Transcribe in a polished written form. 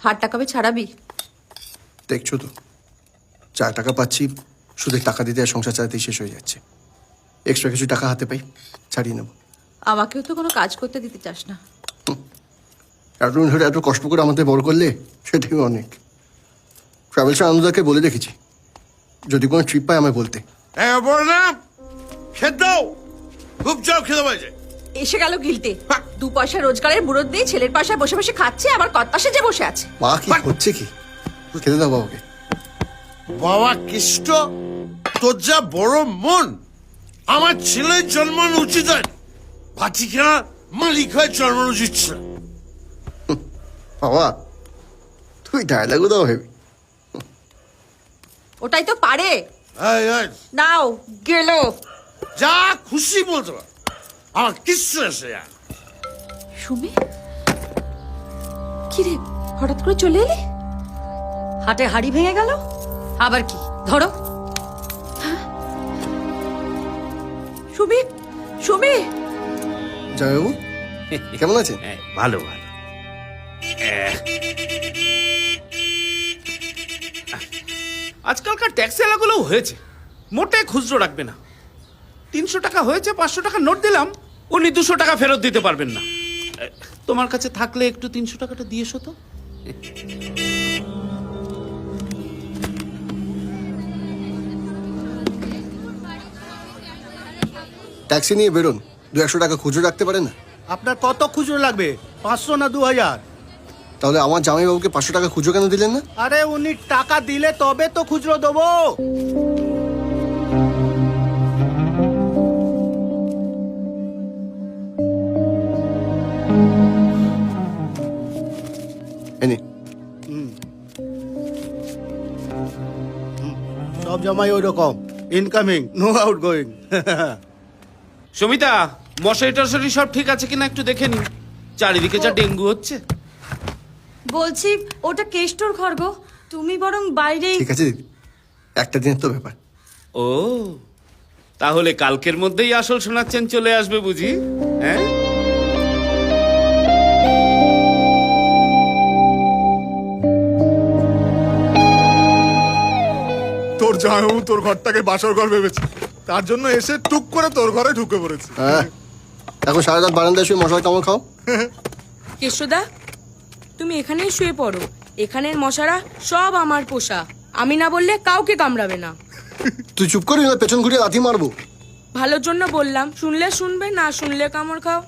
হাতটা কবে ছাড়াবি? দেখছো তো, যা টাকা পাচ্ছি সুদের টাকা দিতে আর সংসার চালাতেই শেষ হয়ে যাচ্ছে। এক্সট্রা কিছু টাকা হাতে পাই, ছাড়িয়ে নেব। আমাকেও তো কোনো কাজ করতে দিতে চাস না। এতদিন ধরে এত কষ্ট করে আমাদের বড় করলে সেটাই অনেক। ট্রাভেলস আনন্দকে বলে রেখেছি, যদি কোনো ট্রিপ পাই আমায় বলতে। খেতে দাও, খুব জব খেতে পাইছে। এসে গেল গিলতে, 2 পয়সা রোজগারের মুরত দিয়ে ছেলের পাশে বসে বসে খাচ্ছে, আবার কত পাশে যে বসে আছে। মা কি হচ্ছে কি? খেতে দাও বাবাকে। বাবা কৃষ্ণ, তোর যা বড় মন, আমার ছেলের জন্মানো উচিত হয় ভাটিখানা মালিক হয়ে জন্মানো উচিত ছিল। বাবা তুই ডায়লগও দাও হেবি। ওটাই তো পারে। এই, এই, নাও গেল। যা খুশি বলতে পার, আমার কিচ্ছু এসে যায়। সুমি, কি রে হঠাৎ করে চলে এলি? হাটে হাড়ি ভেঙে গেল আবার কি? ধরো। সুমি, সুমি। জয়বাবু কেমন আছেন? ভালো ভালো। আজকালকার ট্যাক্সি এলাকাগুলো হয়েছে, মোটে খুচরো রাখবে না। 300 টাকা হয়েছে, 500 টাকা নোট দিলাম, উনি 200 টাকা ফেরত দিতে পারবেন না। তোমার কাছে থাকলে একটু 300 টাকাটা দিয়ে এসো তো। ট্যাক্সি নিয়ে বেরোন, 200 টাকা খুচরো রাখতে পারেন না? আপনার কত খুচরো লাগবে? 500 না 2000? তাহলে আমার জামাইবাবুকে 500 টাকা খুচরো কেন দিলেন না? আরে উনি টাকা দিলে তবে তো খুচরো দেবো। এনে সব জামাই ওই রকম, incoming no outgoing. Samita, মশারি টশারি সব ঠিক আছে কিনা একটু দেখে নি, চারিদিকে যা ডেঙ্গু হচ্ছে। বলছি ওটা কেষ্টর ঘর গো, তুমি বরং বাইরেই। ঠিক আছে দিদি, একটা দিনের তো ব্যাপার। ও, তাহলে কালকের মধ্যেই আসল শোনাচ্ছেন চলে আসবে বুঝি? হ্যাঁ, তোর জামাইবাবু তোর ঘরটাকে বাসর ঘর ভেবেছে, তার জন্য এসে টুক করে তোর ঘরে ঢুকে পড়েছে। হ্যাঁ, এখন সারা রাত বারান্দায় শুয়ে মশার কামড় খাও। কেষ্টদা, তুমি এখানেই শুয়ে পড়ো, এখানের মশারা সব আমার পোষা, আমি না বললে কাউকে কামড়াবে না। তুই চুপ করি, না পেছন ঘুরিয়ে লাথি মারবো। ভালোর জন্য বললাম, শুনলে শুনবে, না শুনলে কামড় খাও।